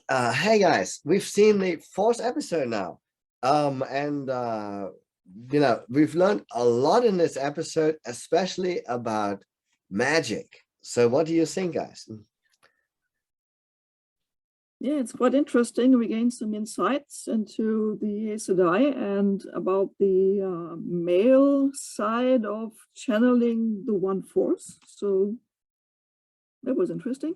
Hey guys, we've seen the fourth episode now. And we've learned a lot in this episode, especially about magic. So what do you think, guys? Yeah, it's quite interesting. We gained some insights into the Aes Sedai and about the male side of channeling the One Force. So that was interesting.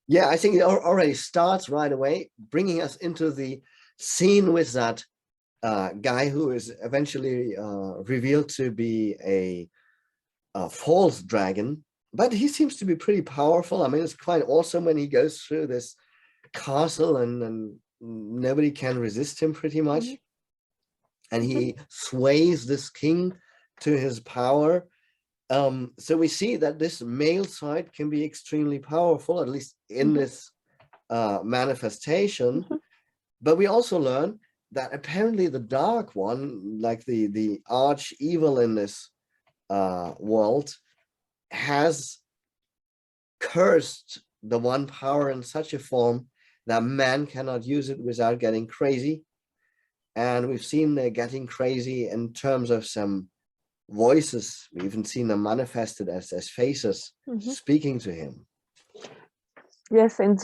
Yeah, I think it already starts right away, bringing us into the scene with that guy who is eventually revealed to be a false dragon, but he seems to be pretty powerful. I mean, it's quite awesome when he goes through this castle and nobody can resist him pretty much. And he sways this king to his power. So we see that this male side can be extremely powerful, at least in this manifestation. But we also learn that apparently the dark one, like the arch evil in this world, has cursed the one power in such a form that man cannot use it without getting crazy. And we've seen they're getting crazy in terms of some voices. We've even seen them manifested as faces speaking to him. Yes, and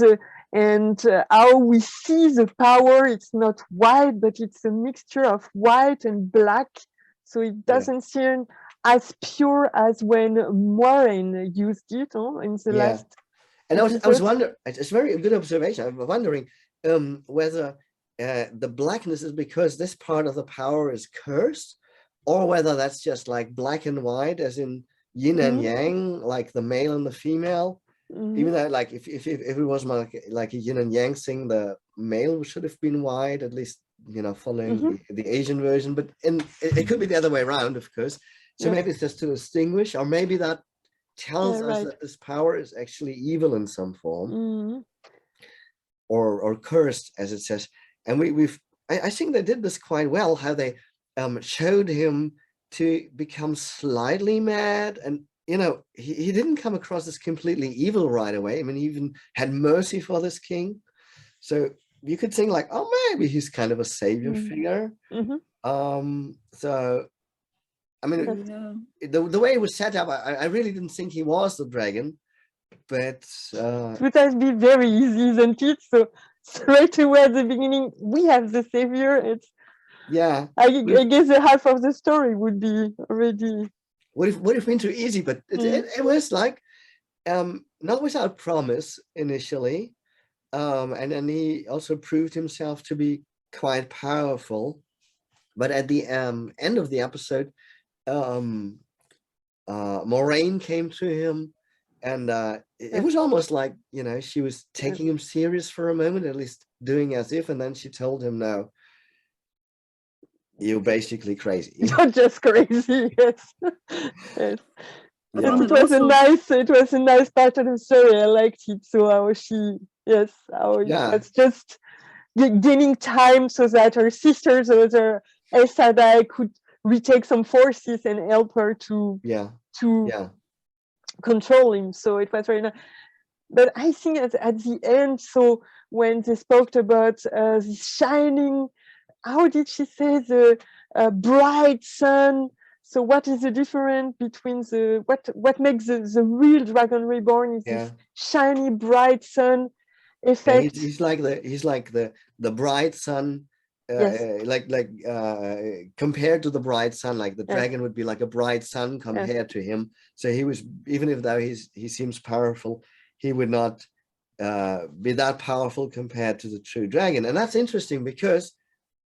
how we see the power, it's not white, but it's a mixture of white and black. So it doesn't seem as pure as when Moiraine used it in the last. And I was wondering, it's a very good observation. I'm wondering whether the blackness is because this part of the power is cursed, or whether that's just like black and white, as in yin and yang, like the male and the female. Even though, like, if it was like a yin and yang thing, the male should have been white, at least, following the Asian version. But it could be the other way around, of course. So maybe it's just to distinguish, or maybe that tells us that this power is actually evil in some form, or cursed, as it says. And I think they did this quite well, how they showed him to become slightly mad, and he didn't come across as completely evil right away. I mean, he even had mercy for this king. So you could think like, oh, maybe he's kind of a savior figure. So I mean, the way it was set up, I really didn't think he was the dragon, but it would have been very easy, isn't it? So straight away at the beginning, we have the savior. It's I guess the half of the story would be already. Would have been too easy, but it was like not without promise initially, and then he also proved himself to be quite powerful. But at the end of the episode, Moiraine came to him, and it was almost like she was taking him serious for a moment, at least doing as if, and then she told him, "No, you're basically crazy." You're just crazy. Yes. Yes. It was a nice part of the story. I liked it. So how it's just gaining time so that her sisters or the Aes Sedai could retake some forces and help her to control him. So it was very nice. But I think at the end, so when they spoke about this shining, how did she say, the bright sun? So what is the difference between what makes the real Dragon Reborn is this shiny bright sun effect? He's like the bright sun, compared to the bright sun, like the dragon would be like a bright sun compared to him. So he was, even if though he seems powerful, he would not be that powerful compared to the true dragon. And that's interesting because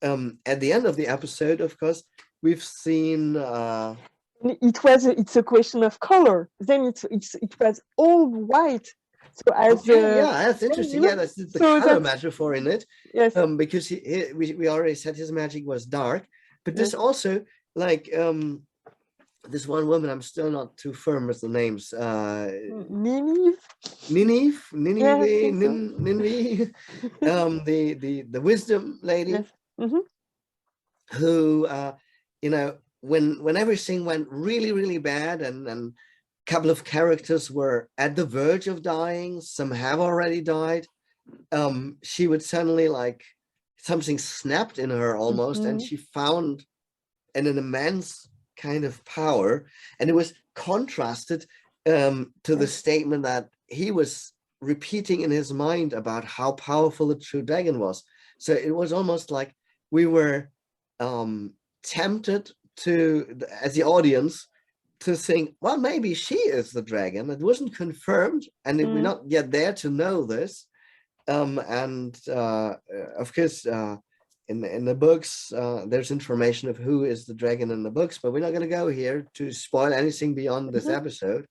at the end of the episode, of course, we've seen it's a question of color. Then it was all white. So that's interesting. That's the color metaphor in it. Yes. Because we already said his magic was dark, but this also, like this one woman, I'm still not too firm with the names. Nineveh, the wisdom lady, who when everything went really, really bad, and a couple of characters were at the verge of dying, some have already died, she would suddenly like something snapped in her almost, and she found an immense kind of power, and it was contrasted to the statement that he was repeating in his mind about how powerful the true dragon was. So it was almost like we were tempted to, as the audience, to think, well, maybe she is the dragon. It wasn't confirmed, and we're not yet there to know this. Of course, in the books, there's information of who is the dragon in the books, but we're not going to go here to spoil anything beyond this episode.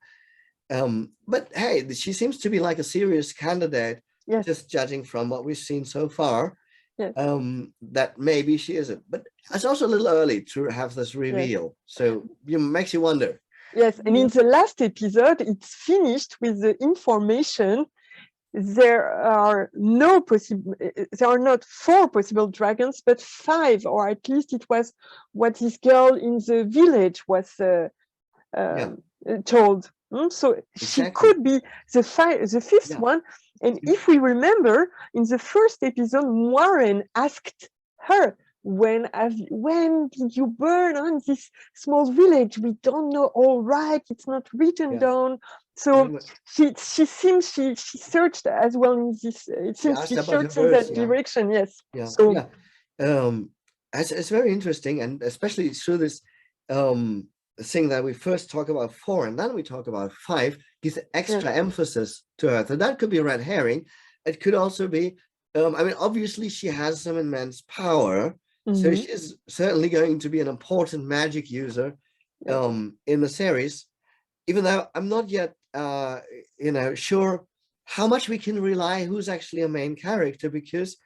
But hey, she seems to be like a serious candidate, just judging from what we've seen so far. That maybe she isn't, but it's also a little early to have this reveal, so it makes you wonder. Yes, and in the last episode, it's finished with the information. There are not 4 possible dragons, but 5, or at least it was what this girl in the village was told. So she could be the 5th one. And if we remember, in the first episode, Warren asked her, when did you burn on this small village? We don't know. All right, it's not written down. So she seems she searched as well in this. It seems she searched in that direction. Yes. So it's very interesting, and especially through this thing that we first talk about 4 and then we talk about 5, gives extra emphasis to her. So that could be a red herring. It could also be, I mean, obviously she has some immense power, so she's certainly going to be an important magic user in the series, even though I'm not yet sure how much we can rely who's actually a main character, because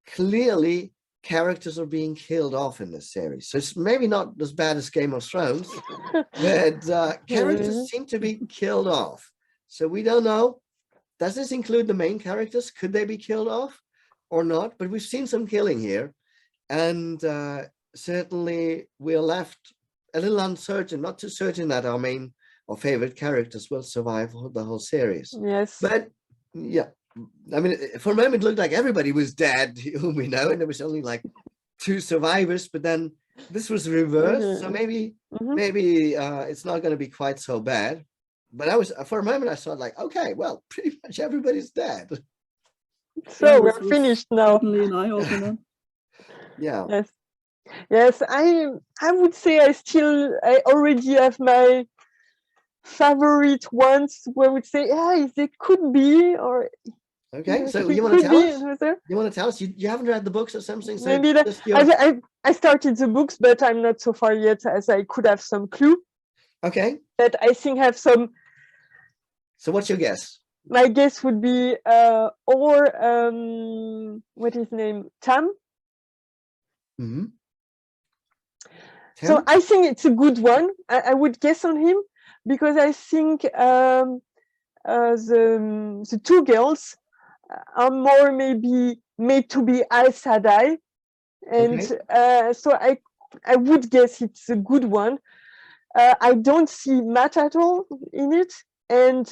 clearly characters are being killed off in this series. So it's maybe not as bad as Game of Thrones, but characters seem to be killed off. So we don't know. Does this include the main characters? Could they be killed off or not? But we've seen some killing here. And certainly we're left a little uncertain, not too certain that our main or favorite characters will survive the whole series. Yes. But yeah, I mean, for a moment it looked like everybody was dead whom we know, and there was only like 2 survivors, but then this was reversed. So maybe it's not going to be quite so bad. But I was, for a moment I thought like, okay, well, pretty much everybody's dead. So we're finished now. Certainly an eye-opener. Yeah. Yes, I would say I already have my favorite ones where I would say, they could be, or okay, so you want to tell us? You want to tell us? You haven't read the books or something? So maybe I started the books, but I'm not so far yet as I could have some clue. Okay. But I think I have some. So what's your guess? My guess would be what is his name? Tam. So I think it's a good one. I would guess on him, because I think the 2 girls are more maybe made to be Aes Sedai, and so I would guess it's a good one. I don't see Matt at all in it, and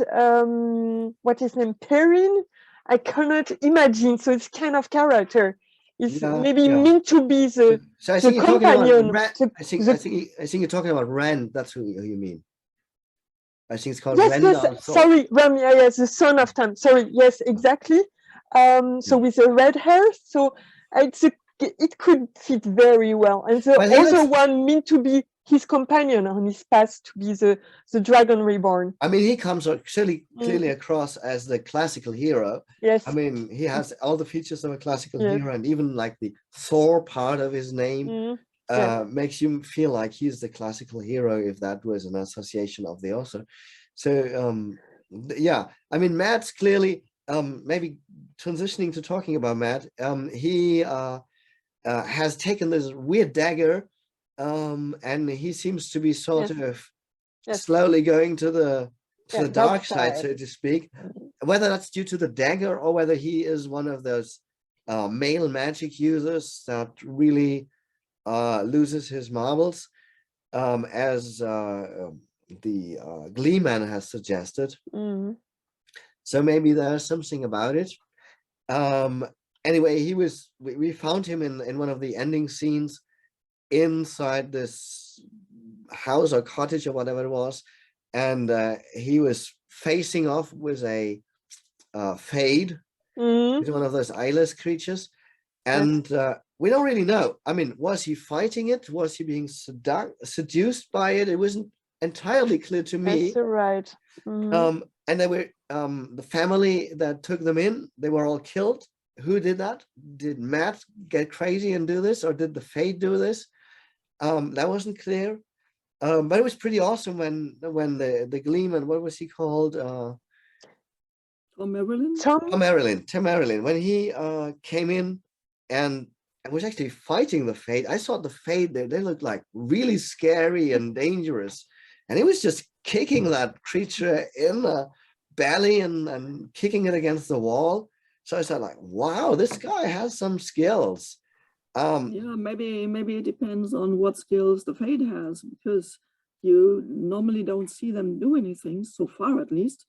what is his name, Perrin, I cannot imagine. So it's kind of character. It's maybe meant to be the companion. I think you're talking about Ren. That's who you mean. I think it's called Ren. Yes, sorry, Ren. Yes, the son of Tam. Sorry, yes, exactly. So with the red hair, so it could fit very well. And the other one meant to be his companion on his path to be the Dragon Reborn. I mean, he comes clearly across as the classical hero. Yes. I mean, he has all the features of a classical hero, and even like the Thor part of his name makes you feel like he's the classical hero, if that was an association of the author. So I mean, Matt's clearly maybe transitioning to talking about Matt. He has taken this weird dagger. And he seems to be sort of slowly going to the dark side, so to speak. Whether that's due to the dagger or whether he is one of those male magic users that really loses his marbles, as the Gleeman has suggested. So maybe there's something about it. Anyway, we found him in one of the ending scenes inside this house or cottage or whatever it was, and he was facing off with a fade. He's one of those eyeless creatures, and we don't really know. I mean, was he fighting it? Was he being seduced by it? It wasn't entirely clear to me. That's right. And they were the family that took them in, they were all killed. Who did that? Did Matt get crazy and do this, or did the fate do this? That wasn't clear. But it was pretty awesome when the Gleeman, what was he called? Tom Marilyn? Tim Marilyn, when he came in and was actually fighting the fate. I saw the fate there, they looked like really scary and dangerous. And he was just kicking that creature in the belly and kicking it against the wall. So I said, like, wow, this guy has some skills. Yeah, maybe it depends on what skills the fate has, because you normally don't see them do anything, so far at least.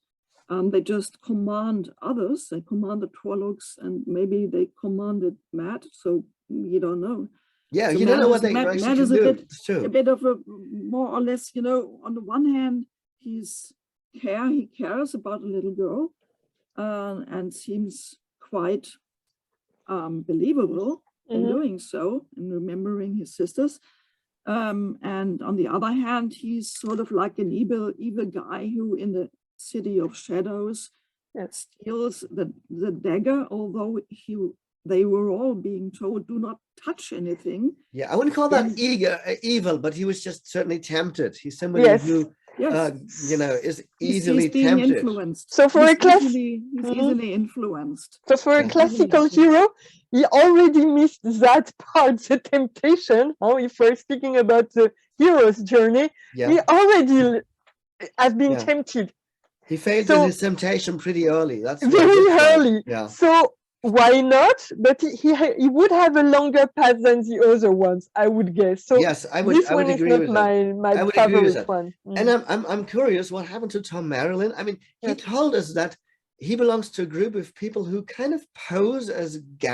They just command others. They command the Trollocs, and maybe they commanded Matt, so you don't know. Yeah, so you don't know what they Matt actually is do. a bit of a more or less, you know, on the one hand, he cares about a little girl, and seems quite believable in doing so, and remembering his sisters. And on the other hand, he's sort of like an evil guy who, in the City of Shadows, steals the dagger, although they were all being told, do not touch anything. Yeah, I wouldn't call that evil, but he was just certainly tempted. He's somebody who, you know, is easily tempted. Influenced. So for he's easily influenced. So for a classical hero, he already missed that part, the temptation. If we're speaking about the hero's journey, he already has been tempted. He failed in his temptation pretty early. That's very early. Yeah. So why not? But he would have a longer path than the other ones, I would guess. So yes, I would agree with that. My favorite one. And I'm curious what happened to Tom Marilyn. I mean, he told us that he belongs to a group of people who kind of pose as they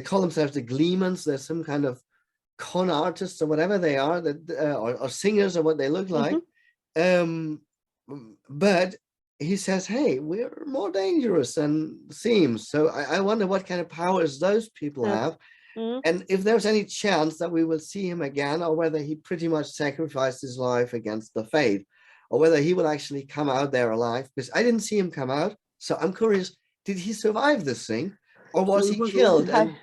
call themselves the Gleemans. They're some kind of con artists or whatever they are, that or singers or what they look like. But he says, hey, we're more dangerous than seems. So I wonder what kind of powers those people have. And if there's any chance that we will see him again, or whether he pretty much sacrificed his life against the fate, or whether he will actually come out there alive, because I didn't see him come out. So I'm curious, did he survive this thing? Or was he killed? I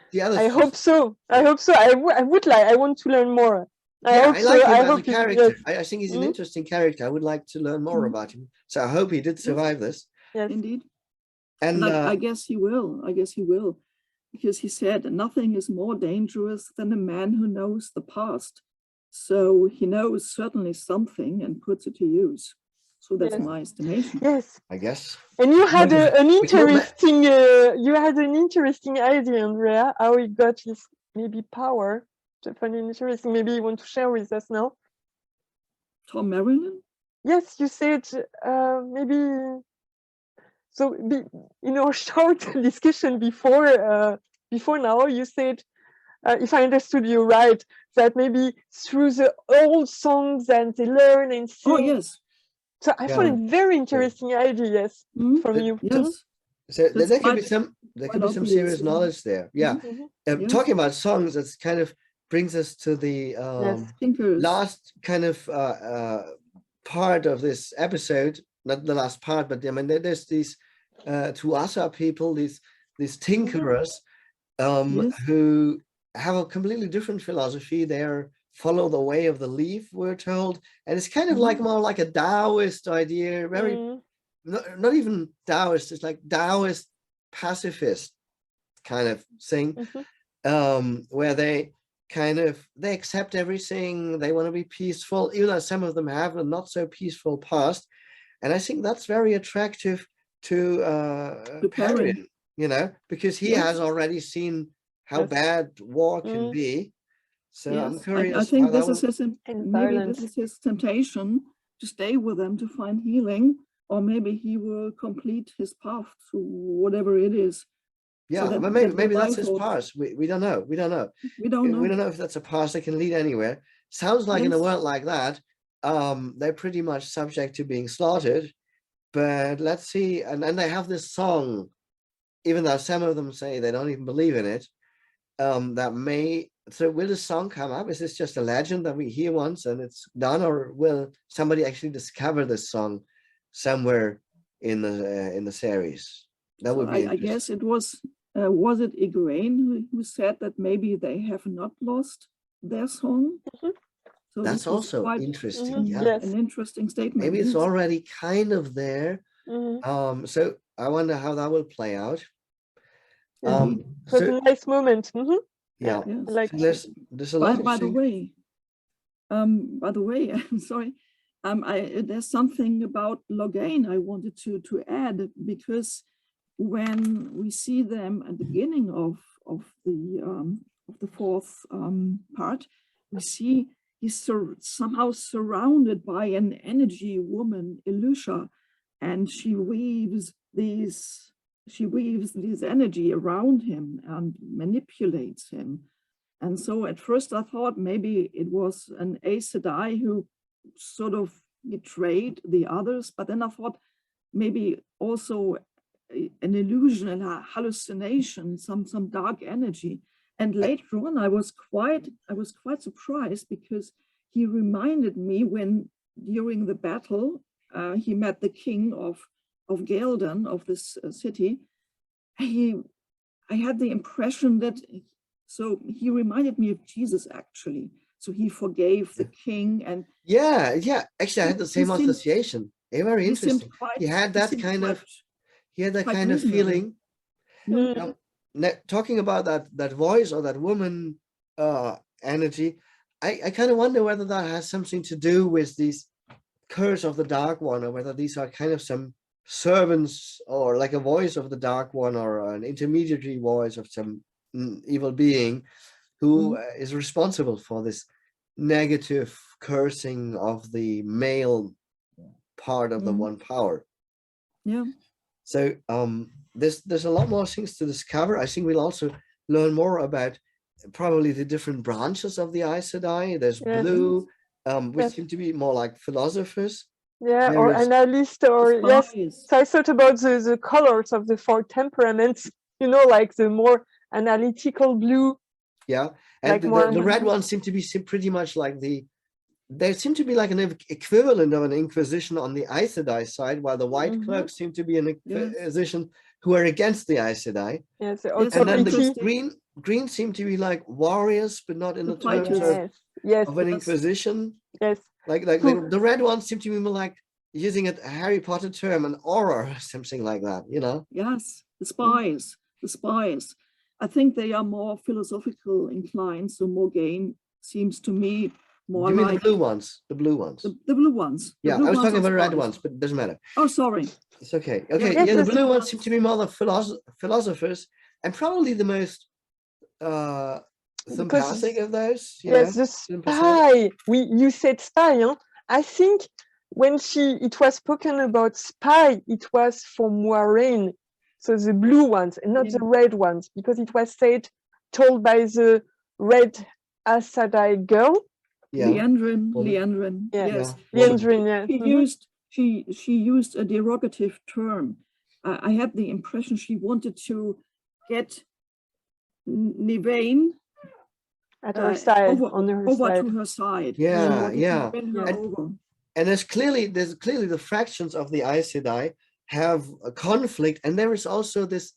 hope so. I hope so. I want to learn more. I like him as a character. I think he's an interesting character. I would like to learn more about him. So I hope he did survive this. Yes, indeed. And I guess he will. Because he said nothing is more dangerous than a man who knows the past. So he knows certainly something and puts it to use. So that's my estimation. Yes, I guess. And you had an interesting idea, Andrea, how he got his maybe power. I find it interesting. Maybe you want to share with us now. Tom Marilyn? Yes, you said maybe. So in our short discussion before now, you said, if I understood you right, that maybe through the old songs that they learn and sing. Oh yes. So I found it very interesting idea, from you. Yes. So there could be some serious knowledge there. Yeah. Talking about songs, that's kind of brings us to the last kind of part of this episode. Not the last part, but I mean, there's these Tuatha people, these tinkerers, who have a completely different philosophy. They're follow the way of the leaf, we're told, and it's kind of like more like a Taoist idea, very not even Taoist, it's like Taoist pacifist kind of thing, where they accept everything, they want to be peaceful, even though some of them have a not so peaceful past. And I think that's very attractive to Perrin, you know, because he has already seen how bad war can be. So I'm curious. I think this is his temptation to stay with them, to find healing, or maybe he will complete his path to whatever it is. Yeah, So but maybe that's his path. We don't know. We don't know. We don't know. We don't know if that's a path that can lead anywhere. Sounds like in a Yes. world like that, they're pretty much subject to being slaughtered. But let's see. And then they have this song, even though some of them say they don't even believe in it. That may. So will this song come up? Is this just a legend that we hear once and it's done, or will somebody actually discover this song somewhere in the series? That would be. I guess it was it Igraine who said that maybe they have not lost their song? So that's also quite interesting. Yeah, Yes. an interesting statement. maybe it's yes. already kind of there. So I wonder how that will play out. Indeed. It was a nice moment. Yeah, Yes. Like there's a lot. By the way, I'm sorry. There's something about Logain I wanted to add, because when we see them at the beginning of the fourth part, we see he's somehow surrounded by an energy woman, Elusha, and she weaves this energy around him and manipulates him. And so at first I thought maybe it was an Aes Sedai who sort of betrayed the others, but then I thought maybe also an illusion, a hallucination, some dark energy. And later on, I was quite surprised, because he reminded me when during the battle he met the king of Gelden, of this city. I had the impression that. So he reminded me of Jesus, actually. So he forgave the king, and yeah. Actually, I had the same association. Very interesting. He had that kind of feeling. Talking about that voice or that woman energy, I kind of wonder whether that has something to do with these curse of the Dark One, or whether these are kind of some servants, or like a voice of the Dark One, or an intermediary voice of some evil being who is responsible for this negative cursing of the male part of the one power. Yeah. So there's a lot more things to discover. I think we'll also learn more about probably the different branches of the Aes Sedai. There's blue, which seem to be more like philosophers. Yeah, or analysts, or yes. So I thought about the colors of the four temperaments, like the more analytical blue. Yeah, and like the red ones seem to be pretty much like they seem to be like an equivalent of an Inquisition on the Aes Sedai side, while the white clerks seem to be an Inquisition who are against the Aes Sedai. Yes, and then the green seem to be like warriors, but not in the terms of an Inquisition. Yes, like the red ones seem to be more like, using a Harry Potter term, an aura or something like that, Yes, the spies. I think they are more philosophical inclined, so Morgaine seems to me more. You mean the blue ones? The blue ones. The blue ones. Yeah, I was talking about the red ones, but it doesn't matter. Oh, sorry. It's okay. Okay, yeah, the blue ones seem to be more the philosophers, and probably the most sympathetic of those. Yes, the spy. You said spy, huh? I think when it was spoken about spy, it was for Moiraine, so the blue ones and not the red ones, because it was told by the red Aes Sedai girl. Liandrin. Yes. Liandrin, yeah. She used a derogative term. I had the impression she wanted to get Nivain at her side, over to her side. Yeah. And there's clearly the fractions of the Aes Sedai have a conflict, and there is also this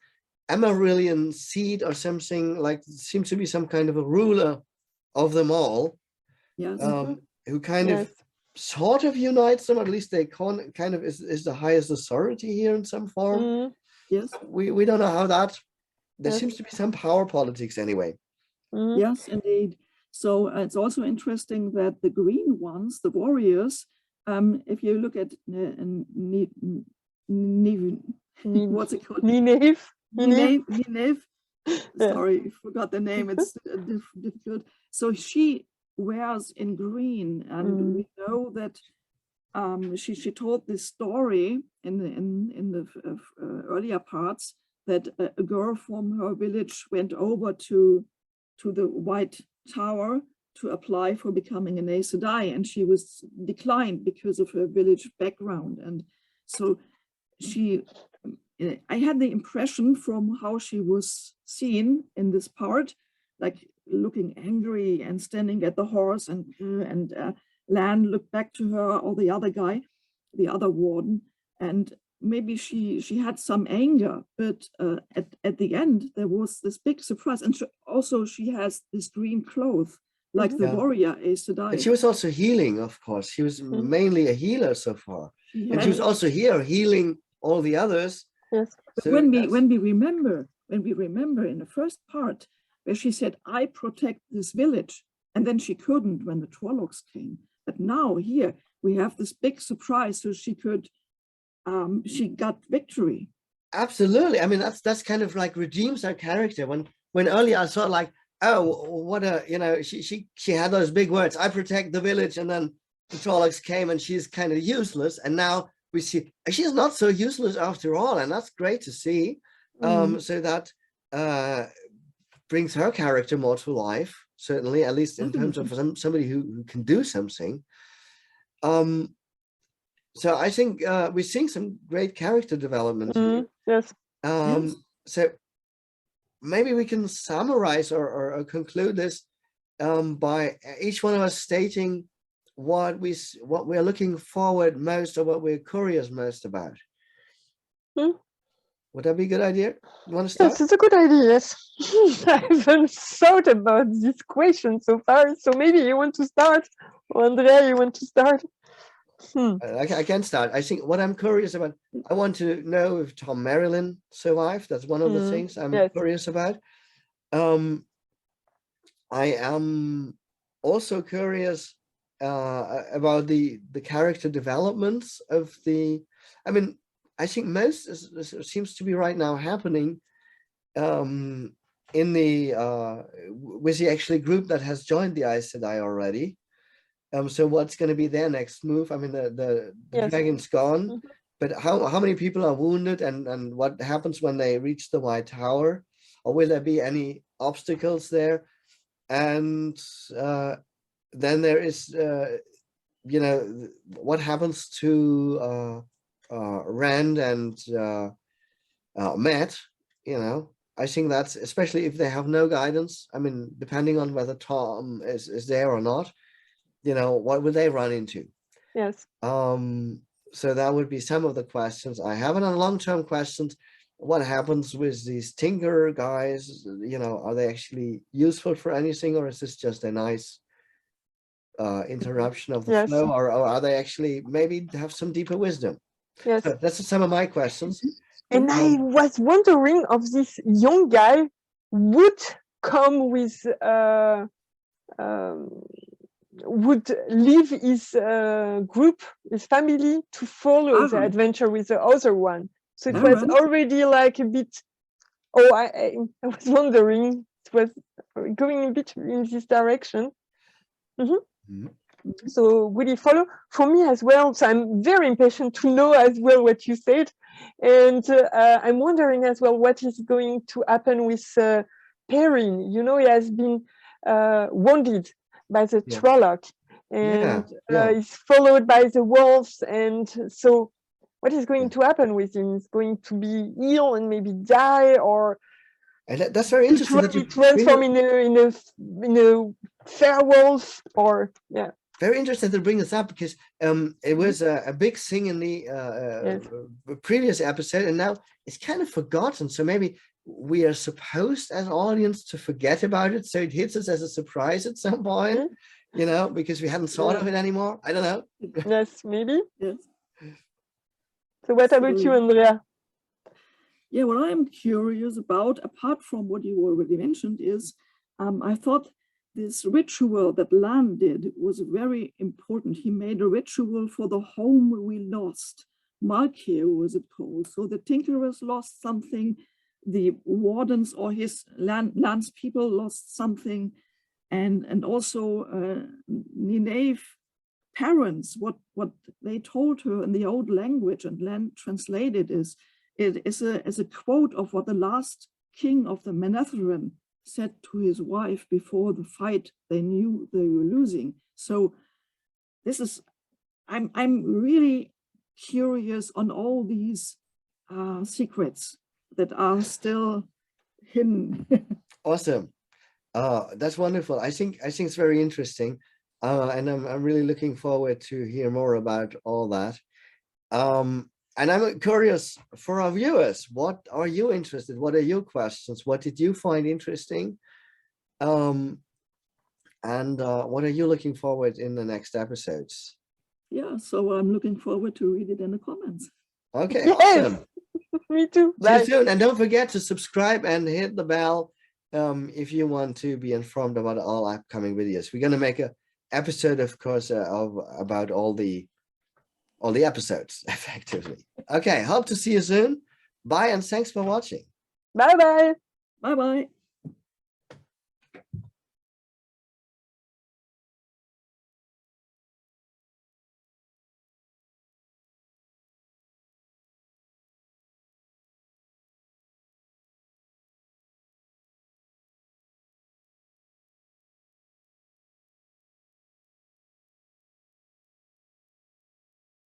Amarillion seed or something, like seems to be some kind of a ruler of them all. Yes. Who kind of sort of unites them, at least they kind of is the highest authority here in some form. Yes. We don't know how that. There seems to be some power politics anyway. Yes, indeed. So it's also interesting that the green ones, the warriors, if you look at what's it called? Nineveh. Sorry, I forgot the name. It's difficult. So she wears in green, and we know that she told this story in the earlier parts that a girl from her village went over to the White Tower to apply for becoming an Aes Sedai, and she was declined because of her village background. And so I had the impression from how she was seen in this part, like looking angry and standing at the horse, and Lan looked back to her, or the other guy, the other warden, and maybe she had some anger, but at the end there was this big surprise, and she has this green cloth, like the warrior Aes Sedai. And she was also healing, of course. She was mainly a healer so far, and she was also here healing all the others. Yes. But so when we remember in the first part where she said, "I protect this village," and then she couldn't when the Trollocs came. But now here we have this big surprise, so she could. She got victory. Absolutely. I mean, that's kind of like redeems her character. When earlier I saw like, oh, what a, you know, she had those big words, "I protect the village," and then the Trollocs came and she's kind of useless. And now we see she's not so useless after all, and that's great to see. So that brings her character more to life, certainly, at least in terms of somebody who can do something. So I think we're seeing some great character development here. Yes. So maybe we can summarize or conclude this by each one of us stating what we're looking forward most, or what we're curious most about. Would that be a good idea? You want to start? Yes, it's a good idea. Yes. I haven't thought about this question so far, so maybe you want to start, or Andrea, you want to start? I can start. I think what I'm curious about, I want to know if Tom Marilyn survived. That's one of the things I'm curious about. I am also curious about the character developments of the, I mean, I think most seems to be right now happening in the with the actually group that has joined the Aes Sedai already. So what's going to be their next move? I mean, the dragon's gone, but how many people are wounded, and what happens when they reach the White Tower, or will there be any obstacles there? And then there is, you know, what happens to Rand and Matt? You know, I think that's, especially if they have no guidance. I mean, depending on whether Tom is there or not. You know, what would they run into? Yes. So that would be some of the questions I have. And on long-term questions, what happens with these tinker guys? You know, are they actually useful for anything, or is this just a nice interruption of the flow, or are they actually maybe have some deeper wisdom? Yes. So that's some of my questions. And I was wondering if this young guy would come with would leave his group, his family, to follow the adventure with the other one. So it was already like a bit, I was wondering, it was going a bit in this direction. So would he follow? For me as well, so I'm very impatient to know as well what you said. And I'm wondering as well what is going to happen with Perrin. You know, he has been wounded by the Trolloc, and he's followed by the wolves, and so what is going to happen with him? Is going to be ill and maybe die, or that's very interesting that you transform in a fair wolf, or very interesting to bring this up, because it was a big thing in the previous episode, and now it's kind of forgotten. So maybe we are supposed as an audience to forget about it, so it hits us as a surprise at some point, you know, because we hadn't thought of it anymore. I don't know. Yes, maybe. Yes. So what about you, Andrea? Yeah, what I'm curious about, apart from what you already mentioned, is I thought this ritual that Lan did was very important. He made a ritual for the home we lost. Malkir was it called. So the Tinkerers lost something, the wardens or his Lan's people lost something, and also Nynaeve parents, what they told her in the old language and then translated is a quote of what the last king of the Manetheren said to his wife before the fight they knew they were losing. So this is, I'm really curious on all these secrets that are still hidden. Awesome. That's wonderful. I think it's very interesting. And I'm really looking forward to hear more about all that. And I'm curious for our viewers, what are you interested? What are your questions? What did you find interesting? And what are you looking forward in the next episodes? Yeah, so I'm looking forward to read it in the comments. Okay, Yes. awesome. Me too. See you Bye. soon. And don't forget to subscribe and hit the bell if you want to be informed about all upcoming videos. We're going to make a episode, of course, about all the episodes effectively. Okay, hope to see you soon. Bye and thanks for watching. Bye bye. Bye-bye.